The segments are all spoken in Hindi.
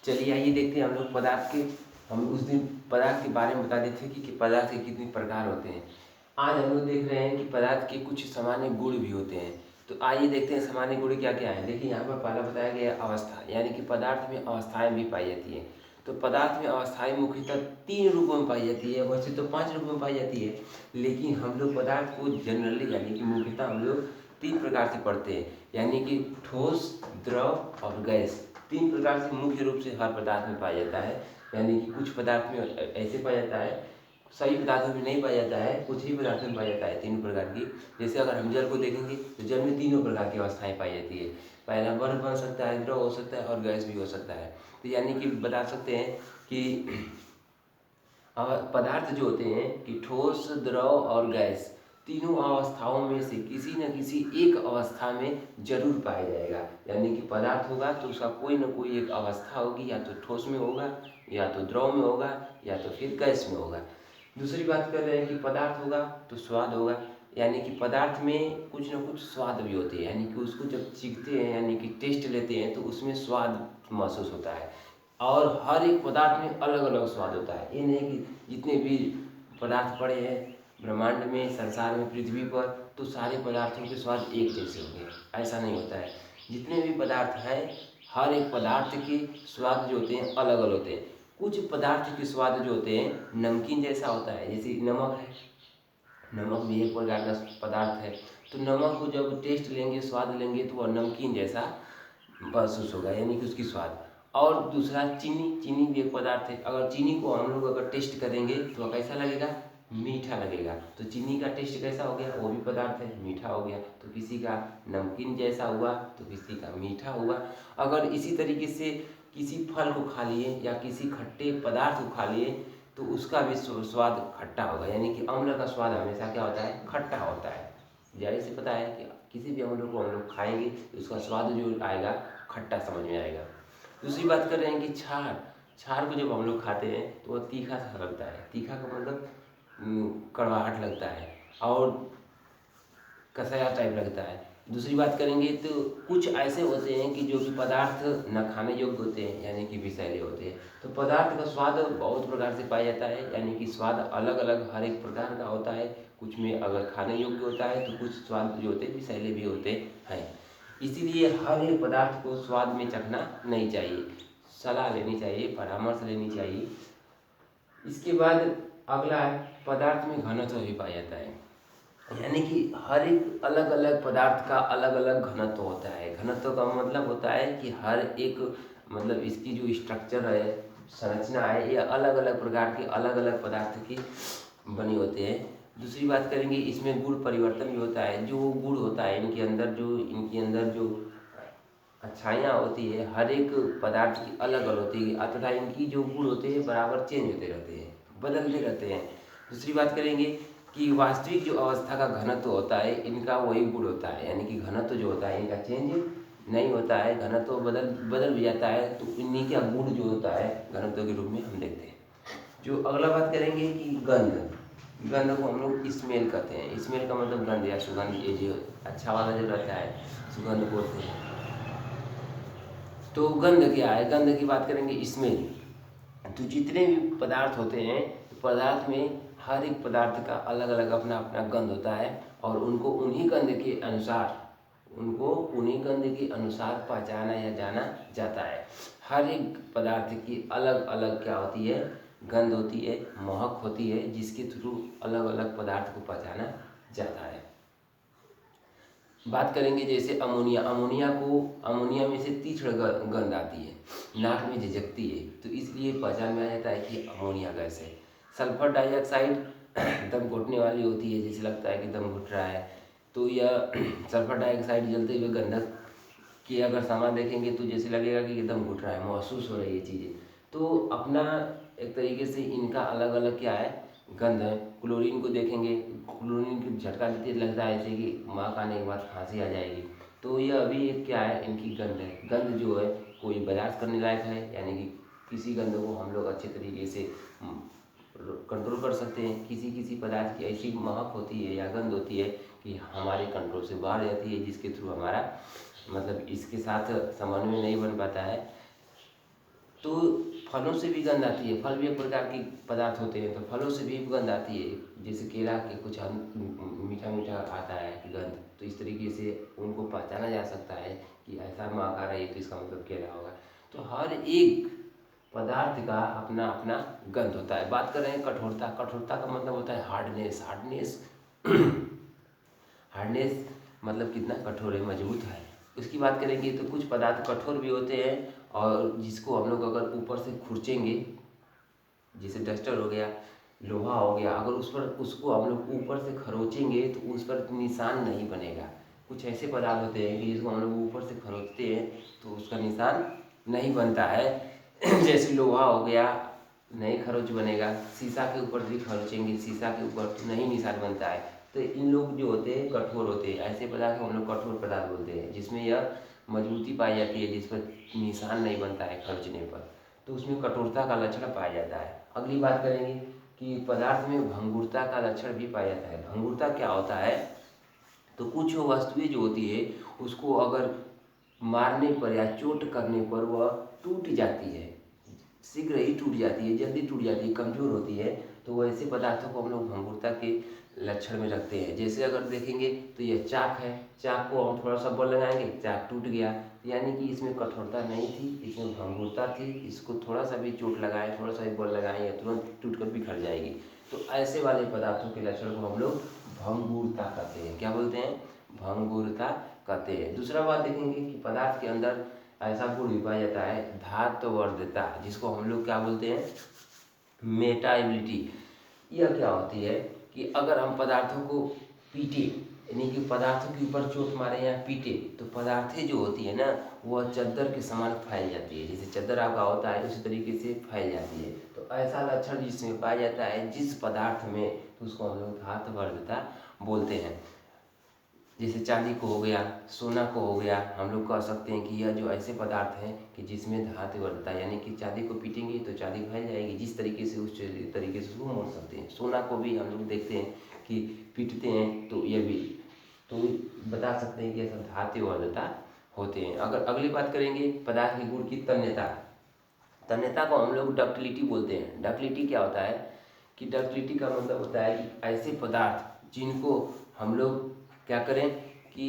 चलिए आइए देखते हैं हम लोग पदार्थ के। हम उस दिन पदार्थ के बारे में बता देते थे कि पदार्थ के कितने प्रकार होते हैं। आज हम लोग देख रहे हैं कि पदार्थ के कुछ सामान्य गुण भी होते हैं। तो आइए देखते हैं सामान्य गुण क्या क्या है। देखिए यहाँ पर पहला बताया गया है अवस्था, यानी कि पदार्थ में अवस्थाएं भी पाई जाती हैं। तो पदार्थ में अवस्थाएं मुख्यतः 3 रूपों में पाई जाती है, वैसे तो 5 रूपों में पाई जाती है, लेकिन हम लोग पदार्थ को जनरली यानी कि मुख्यतः हम लोग 3 प्रकार से पढ़ते हैं, यानी कि ठोस, द्रव और गैस। 3 प्रकार से मुख्य रूप से हर पदार्थ में पाया जाता है। यानी कि कुछ पदार्थ में ऐसे पाया जाता है, सभी पदार्थों में नहीं पाया जाता है, कुछ ही पदार्थों में पाया जाता है 3 प्रकार की। जैसे अगर हम जल को देखेंगे तो जल में 3 प्रकार की अवस्थाएं पाई जाती है। पहला बर्फ बन सकता है, द्रव हो सकता है और गैस भी हो सकता है। तो यानी कि बता सकते हैं कि पदार्थ जो होते हैं कि ठोस, द्रव और गैस, तीनों अवस्थाओं में से किसी न किसी एक अवस्था में जरूर पाया जाएगा। यानी कि पदार्थ होगा तो उसका कोई न कोई एक अवस्था होगी, या तो ठोस में होगा, या तो द्रव में होगा, या तो फिर गैस में होगा। दूसरी बात कर रहे हैं कि पदार्थ होगा तो स्वाद होगा, यानी कि पदार्थ में कुछ न कुछ स्वाद भी होते हैं, यानी कि उसको जब चीखते हैं यानी कि टेस्ट लेते हैं तो उसमें स्वाद महसूस होता है। और हर एक पदार्थ में अलग अलग स्वाद होता है। ये नहीं कि जितने भी पदार्थ पड़े हैं ब्रह्मांड में, संसार में, पृथ्वी पर, तो सारे पदार्थों के स्वाद एक जैसे होंगे, ऐसा नहीं होता है। जितने भी पदार्थ हैं हर एक पदार्थ के स्वाद जो होते हैं अलग अलग होते हैं। कुछ पदार्थ के स्वाद जो होते हैं नमकीन जैसा होता है, जैसे नमक है, नमक भी एक प्रकार का पदार्थ है। तो नमक को जब टेस्ट लेंगे, स्वाद लेंगे, तो वह नमकीन जैसा महसूस होगा, यानी कि उसकी स्वाद। और दूसरा चीनी, चीनी भी एक पदार्थ है। अगर चीनी को हम लोग अगर टेस्ट करेंगे तो वह कैसा लगेगा? मीठा लगेगा। तो चीनी का टेस्ट कैसा हो गया? वो भी पदार्थ है, मीठा हो गया। तो किसी का नमकीन जैसा हुआ तो किसी का मीठा हुआ। अगर इसी तरीके से किसी फल को खा लिए या किसी खट्टे पदार्थ को खा लिए तो उसका भी स्वाद खट्टा होगा, यानी कि अम्ल का स्वाद हमेशा क्या होता है? खट्टा होता है। जाहिर से पता है कि किसी भी अम्ल को हम लोग खाएंगे तो उसका स्वाद जो आएगा खट्टा समझ में आएगा। दूसरी बात कर रहे हैं कि छाछ, छाछ को जब हम लोग खाते हैं तो वह तीखा सा लगता है। तीखा का मतलब कड़वाहट लगता है और कसाया टाइप लगता है। दूसरी बात करेंगे तो कुछ ऐसे होते हैं कि जो कि पदार्थ न खाने योग्य होते हैं, यानी कि विषैले होते हैं। तो पदार्थ का स्वाद बहुत प्रकार से पाया जाता है, यानी कि स्वाद अलग अलग हर एक प्रकार का होता है। कुछ में अगर खाने योग्य होता है तो कुछ स्वाद जो होते हैं विषैले भी होते हैं। इसीलिए हर एक पदार्थ को स्वाद में चखना नहीं चाहिए, सलाह लेनी चाहिए, परामर्श लेनी चाहिए। इसके बाद अगला है पदार्थ में घनत्व भी पाया जाता है, यानी कि हर एक अलग अलग पदार्थ का अलग अलग घनत्व होता है। घनत्व का मतलब होता है कि हर एक मतलब इसकी जो स्ट्रक्चर है, संरचना है, ये अलग अलग प्रकार के अलग अलग पदार्थ की बनी होते हैं। दूसरी बात करेंगे इसमें गुण परिवर्तन भी होता है। जो गुण होता है इनके अंदर जो अच्छाइयाँ होती है हर एक पदार्थ की अलग अलग होती है, तथा इनकी जो गुण होते हैं बराबर चेंज होते रहते हैं, बदलते रहते हैं। दूसरी बात करेंगे कि वास्तविक जो अवस्था का घनत्व होता है इनका वही गुण होता है, यानी कि घनत्व जो होता है इनका चेंज नहीं होता है, घनत्व बदल भी जाता है। तो इन्हीं का गुण जो होता है घनत्व के रूप में हम देखते हैं। जो अगला बात करेंगे कि गंध, गंध को हम लोग स्मेल कहते हैं। स्मेल का मतलब गंध या सुगंध, ये जो अच्छा वाला जो रहता है सुगंध बोलते हैं। तो गंध क्या है? गंध की बात करेंगे स्मेल। तो जितने भी पदार्थ होते हैं पदार्थ में हर एक पदार्थ का अलग अलग अपना अपना गंध होता है, और उनको उन्हीं गंध के अनुसार पहचाना या जाना जाता है। हर एक पदार्थ की अलग अलग क्या होती है? गंध होती है, महक होती है, जिसके थ्रू अलग अलग पदार्थ को पहचाना जाता है। बात करेंगे जैसे अमोनिया, अमोनिया में से तीक्ष्ण गंध आती है, नाक में झिझकती है, तो इसलिए पहचान में आ जाता है कि अमोनिया गैस है। सल्फर डाइऑक्साइड दम घुटने वाली होती है, जैसे लगता है कि दम घुट रहा है, तो यह सल्फर डाइऑक्साइड जलते हुए गंधक की अगर सामान देखेंगे तो जैसे लगेगा कि दम घुट रहा है, महसूस हो रही है चीज़ें। तो अपना एक तरीके से इनका अलग अलग क्या है? गंध है। क्लोरीन को देखेंगे, क्लोरीन की झटका देते लगता है जैसे कि माँ खाने के बाद खांसी आ जाएगी। तो यह अभी एक क्या है? इनकी गंध है। गंध जो है कोई बर्दाश्त करने लायक है, यानी कि किसी गंध को हम लोग अच्छे तरीके से कंट्रोल कर सकते हैं। किसी किसी पदार्थ की ऐसी महक होती है या गंध होती है कि हमारे कंट्रोल से बाहर जाती है, जिसके थ्रू हमारा मतलब इसके साथ समन्वय नहीं बन पाता है। तो फलों से भी गंध आती है, फल भी एक प्रकार के पदार्थ होते हैं, तो फलों से भी गंध आती है। जैसे केला के कुछ मीठा मीठा आता है गंध, तो इस तरीके से उनको पहचाना जा सकता है कि ऐसा महक आ रही है तो इसका मतलब केला होगा। तो हर एक पदार्थ का अपना अपना गंध होता है। बात कर रहे हैं कठोरता, कठोरता का मतलब होता है हार्डनेस। हार्डनेस हार्डनेस मतलब कितना कठोर है, मजबूत है। उसकी बात करेंगे तो कुछ पदार्थ कठोर भी होते हैं और जिसको हम लोग अगर ऊपर से खुरचेंगे, जैसे डस्टर हो गया, लोहा हो गया, अगर उस पर उसको हम लोग ऊपर से खरोचेंगे तो उस पर निशान नहीं बनेगा। कुछ ऐसे पदार्थ होते हैं कि जिसको हम लोग ऊपर से खरोचते हैं तो उसका निशान नहीं बनता है। जैसे लोहा हो गया, नहीं खरोच बनेगा। शीशा के ऊपर भी खरोचेंगे, शीशा के ऊपर तो नहीं निशान बनता है। तो इन लोग जो होते हैं कठोर होते हैं। ऐसे पदार्थ को हम लोग कठोर पदार्थ बोलते हैं, जिसमें यह मजबूती पाई जाती है, जिस पर निशान नहीं बनता है खरोचने पर, तो उसमें कठोरता का लक्षण पाया जाता है। अगली बात करेंगे कि पदार्थ में भंगुरता का लक्षण भी पाया जाता है। भंगुरता क्या होता है, तो कुछ वस्तुएं जो होती है उसको अगर मारने पर या चोट करने पर वह टूट जाती है, शीघ्र ही टूट जाती है, जल्दी टूट जाती है, कमज़ोर होती है। तो ऐसे पदार्थों को हम लोग भंगुरता के लक्षण में रखते हैं। जैसे अगर देखेंगे तो यह चाक है, चाक को हम थोड़ा सा बल लगाएंगे, चाक टूट गया, यानी कि इसमें कठोरता नहीं थी, इसमें भंगुरता थी। इसको थोड़ा सा भी चोट लगाएं, थोड़ा सा भी बल लगाएं या तुरंत टूट कर बिखर जाएगी। तो ऐसे वाले पदार्थों के लक्षण को हम लोग भंगुरता कहते हैं। क्या बोलते हैं? भंगुरता कहते हैं। दूसरा बात देखेंगे कि पदार्थ के अंदर ऐसा गुण भी पाया जाता है धात्वर्धता, जिसको हम लोग क्या बोलते हैं? मेटाइबिलिटी। यह क्या होती है कि अगर हम पदार्थों को पीटे, यानी कि पदार्थों के ऊपर चोट मारे या पीटे, तो पदार्थें जो होती है ना वह चद्दर के समान फैल जाती है। जैसे चद्दर आपका होता है उसी तरीके से फैल जाती है। तो ऐसा लक्षण जिसमें पाया जाता है जिस पदार्थ में, तो उसको हम लोग धात्वर्धता बोलते हैं। जैसे चांदी को हो गया, सोना को हो गया, हम लोग कह सकते हैं कि यह जो ऐसे पदार्थ हैं कि जिसमें धात्वर्धता, यानी कि चांदी को पीटेंगे तो चांदी फैल जाएगी, जिस तरीके से उस तरीके से उसको मोड़ सकते हैं। सोना को भी हम लोग देखते हैं कि पीटते हैं तो यह भी तो बता सकते हैं कि ऐसा धात्वर्धता होते हैं। अगर अगली बात करेंगे पदार्थ के गुण की तन्यता। तन्यता को हम लोग डक्टिलिटी बोलते हैं। डक्टिलिटी क्या होता है कि डक्टिलिटी का मतलब होता है कि ऐसे पदार्थ जिनको हम लोग क्या करें कि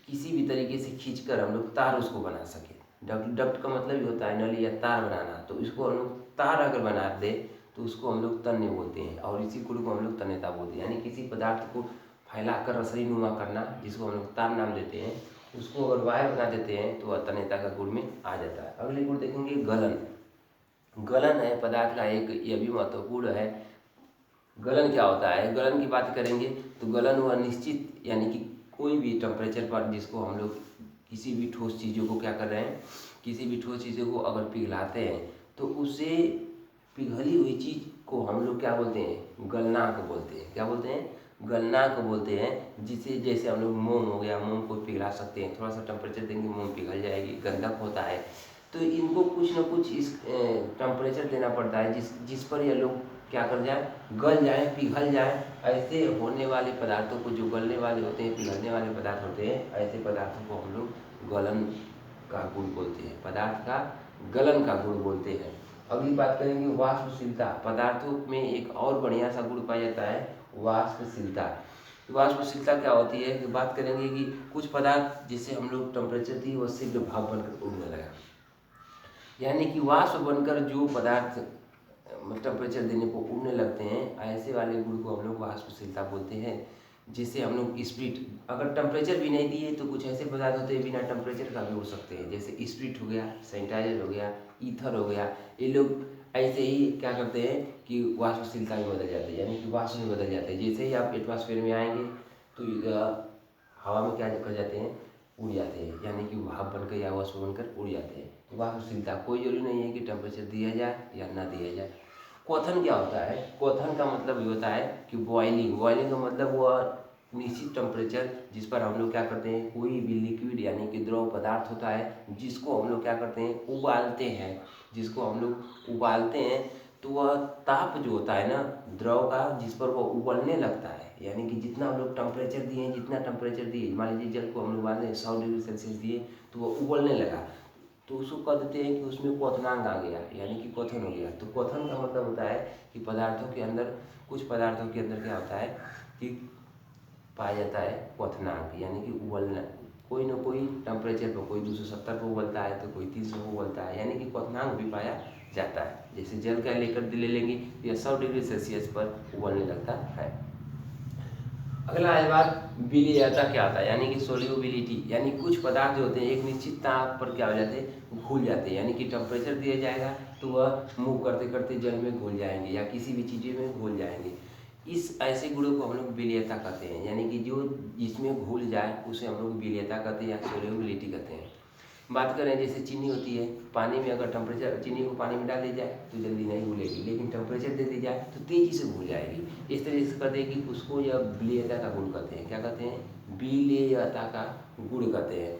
किसी भी तरीके से खींचकर हम लोग तार उसको बना सकें। डक्ट का मतलब ही होता है नली या तार बनाना, तो इसको हम लोग तार अगर बना दे तो उसको हम लोग तन्य बोलते हैं, और इसी गुण को हम लोग तन्यता बोलते हैं। यानी किसी पदार्थ को फैलाकर रसरी नुमा करना, जिसको हम लोग तार नाम देते हैं, उसको अगर वायर बना देते हैं तो वह तन्यता का गुण में आ जाता है। अगले गुण देखेंगे गलन। गलन है पदार्थ का एक, यह भी महत्वपूर्ण है। गलन क्या होता है? गलन की बात करेंगे तो गलन वह निश्चित, यानी कि कोई भी टेम्परेचर पर जिसको हम लोग किसी भी ठोस चीज़ों को क्या कर रहे हैं, किसी भी ठोस चीज़ों को अगर पिघलाते हैं तो उसे पिघली हुई चीज़ को हम लोग क्या बोलते हैं? गलनांक बोलते हैं। क्या बोलते हैं? गलनांक बोलते हैं। जिसे जैसे हम लोग मोम हो गया, मोम को पिघला सकते हैं, थोड़ा सा टेम्परेचर देंगे मोम पिघल जाएगी, गंधक होता है। तो इनको कुछ न कुछ इस टेम्परेचर देना पड़ता है जिस जिस पर ये लोग क्या कर जाए, गल जाए, पिघल जाए। ऐसे होने वाले पदार्थों को, जो गलने वाले होते हैं, पिघलने वाले पदार्थ होते हैं, ऐसे पदार्थों को हम लोग गलन का गुण बोलते हैं, पदार्थ का गलन का गुण बोलते हैं। अगली बात करेंगे वाष्पशीलता। पदार्थों में एक और बढ़िया सा गुण पाया जाता है वाष्पशीलता। वाष्पशीलता क्या होती है कि बात करेंगे कि कुछ पदार्थ जिससे हम लोग टेम्परेचर दी वो शीघ्र भाप बनकर उड़ने लगा, यानी कि वाष्प बनकर जो पदार्थ टेम्परेचर देने को उड़ने लगते हैं, ऐसे वाले गुण को हम लोग वाष्पशीलता बोलते हैं। जिससे हम लोग स्प्रिट, अगर टेम्परेचर भी नहीं दिए तो कुछ ऐसे पदार्थ होते हैं बिना टेम्परेचर का भी उड़ सकते हैं, जैसे स्प्रिट हो गया, सैनिटाइजर हो गया, ईथर हो गया। ये लोग ऐसे ही क्या करते हैं कि वाष्पशीलता में बदल जाते हैं, यानी कि वाष्प में बदल जाते हैं। जैसे ही आप एटमॉस्फेयर में आएंगे तो हवा में क्या कर जाते हैं, उड़ जाते हैं, यानी कि भाप बनकर या वाष्प बनकर उड़ जाते हैं। तो वाष्पशीलता कोई जरूरी नहीं है कि टेम्परेचर दिया जाए या ना दिया जाए। क्वथन क्या होता है? क्वथन का मतलब ये होता है कि बॉइलिंग। बॉइलिंग का मतलब वह निश्चित टेम्परेचर जिस पर हम लोग क्या करते हैं, कोई भी लिक्विड यानी कि द्रव पदार्थ होता है जिसको हम लोग क्या करते हैं, उबालते हैं। जिसको हम लोग उबालते हैं तो वह ताप जो होता है ना द्रव का, जिस पर वह उबलने लगता है, यानी कि जितना हम लोग टेम्परेचर दिए, जितना टेम्परेचर दिए, मान लीजिए जल को हम लोग उबालते हैं 100 डिग्री सेल्सियस दिए तो वह उबलने लगा, तो उसको कह देते हैं कि उसमें क्वथनांक आ गया, यानी कि क्वथन हो गया। तो क्वथन का मतलब होता है कि पदार्थों के अंदर, कुछ पदार्थों के अंदर क्या होता है कि पाया जाता है क्वथनांक, यानी कि उबलना। कोई ना कोई टेम्परेचर पर, कोई 270 पर उबलता है तो कोई 300 पर उबलता है, यानी कि क्वथनांक भी पाया जाता है। जैसे जल का लेकर ले लेंगे तो यह 100 डिग्री सेल्सियस पर उबलने लगता है। अगला है बात विलेयता क्या होता है, यानी कि सोल्यूबिलिटी, यानी कुछ पदार्थ जो होते हैं एक निश्चित ताप पर क्या हो जाते हैं, घुल जाते हैं। यानी कि टेम्परेचर दिया जाएगा तो वह मूव करते करते जल में घुल जाएंगे या किसी भी चीज़ में घुल जाएंगे। इस ऐसे गुणों को हम लोग विलेयता कहते हैं, यानी कि जो जिसमें घुल जाए उसे हम लोग विलेयता कहते हैं या सोल्यूबिलिटी कहते हैं। बात करें जैसे चीनी होती है, पानी में अगर टेम्परेचर, चीनी को पानी में डाल दी जाए तो जल्दी नहीं घुलेगी, लेकिन टेम्परेचर दे दी जाए तो तेज़ी से घुल जाएगी। इस तरीके से कर देगी, उसको यह विलेयता का गुण कहते हैं। क्या कहते हैं, विलेयता का गुण कहते हैं।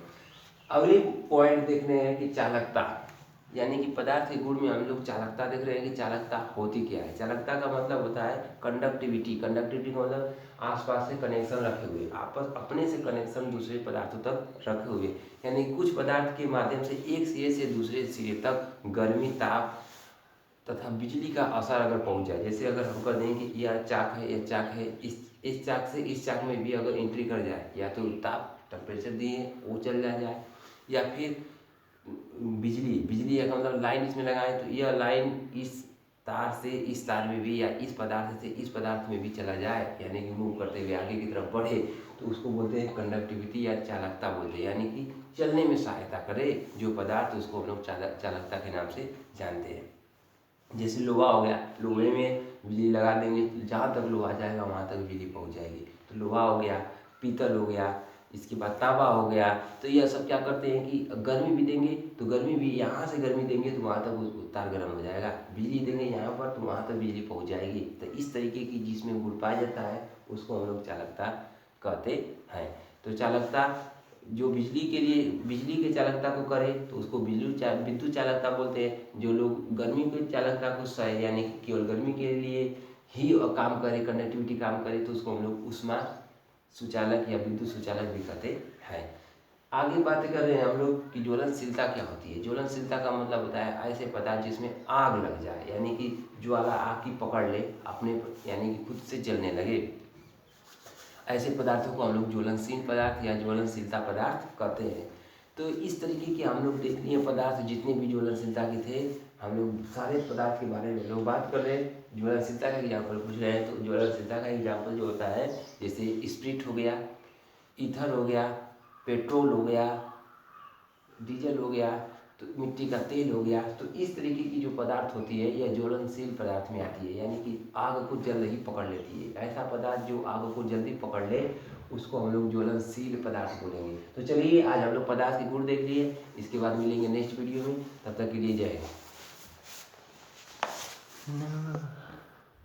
अगले पॉइंट देख रहे हैं कि चालकता, यानी कि पदार्थ के गुण में हम लोग चालकता देख रहे हैं कि चालकता होती क्या है। चालकता का मतलब होता है कंडक्टिविटी। कंडक्टिविटी का मतलब आसपास से कनेक्शन रखे हुए, आपस अपने से कनेक्शन दूसरे पदार्थों तक रखे हुए, यानी कुछ पदार्थ के माध्यम से एक सिरे से दूसरे सिरे तक गर्मी, ताप तथा बिजली का असर अगर पहुंच जाए। जैसे अगर हम कर दें कि यह चाक है, यह चाक है, इस चाक से इस चाक में भी अगर एंट्री कर जाए, या तो ताप टेम्परेचर दिए वो चल जाए, या फिर बिजली का मतलब लाइन इसमें लगाएं तो यह लाइन इस तार से इस तार में भी, या इस पदार्थ से इस पदार्थ में भी चला जाए, यानी कि मूव करते हुए आगे की तरफ बढ़े, तो उसको बोलते हैं कंडक्टिविटी या चालकता बोलते हैं। यानी कि चलने में सहायता करे जो पदार्थ, उसको हम लोग चालकता के नाम से जानते हैं। जैसे लोहा हो गया, लोहे में बिजली लगा देंगे तो जहाँ तक लोहा जाएगा वहाँ तक बिजली पहुँच जाएगी। तो लोहा हो गया, पीतल हो गया, इसके बाद तांबा हो गया। तो यह सब क्या करते हैं कि गर्मी भी देंगे तो गर्मी भी, यहाँ से गर्मी देंगे तो वहाँ तक उसको तार गर्म हो जाएगा, बिजली देंगे यहाँ पर तो वहाँ तक बिजली पहुँच जाएगी। तो इस तरीके की जिसमें गुण पाया जाता है उसको हम लोग चालकता कहते हैं। तो चालकता जो बिजली के लिए, बिजली के चालकता को करे तो उसको विद्युत चालकता बोलते हैं। जो लोग गर्मी के चालकता को सहे, यानी कि केवल गर्मी के लिए ही काम करे, कंडक्टिविटी काम करे, तो उसको हम लोग ऊष्मा सुचालक या विद्युत सुचालक भी कहते हैं। आगे बात कर रहे हैं हम लोग कि ज्वलनशीलता क्या होती है। ज्वलनशीलता का मतलब होता है ऐसे पदार्थ जिसमें आग लग जाए, यानी कि ज्वाला आग की पकड़ ले अपने, यानी कि खुद से जलने लगे। ऐसे पदार्थों को हम लोग ज्वलनशील पदार्थ या ज्वलनशीलता पदार्थ कहते हैं। तो इस तरीके के हम लोग देख लिए पदार्थ जितने भी ज्वलनशीलता के थे, हम लोग सारे पदार्थ के बारे में लोग बात कर रहे हैं। ज्वलनशीलता का एग्जाम्पल पूछ रहे हैं, तो ज्वलनशीलता का एग्जाम्पल जो होता है जैसे स्प्रिट हो गया, ईथर हो गया, पेट्रोल हो गया, डीजल हो गया, तो मिट्टी का तेल हो गया। तो इस तरीके की जो पदार्थ होती है यह ज्वलनशील पदार्थ में आती है, यानी कि आग को जल्द ही पकड़ लेती है। ऐसा पदार्थ जो आग को जल्दी पकड़ ले उसको हम लोग ज्वलनशील पदार्थ बोलेंगे। तो चलिए आज हम लोग पदार्थ के गुण देख लिए, इसके बाद मिलेंगे नेक्स्ट वीडियो में। तब तक के लिए जय हिंद।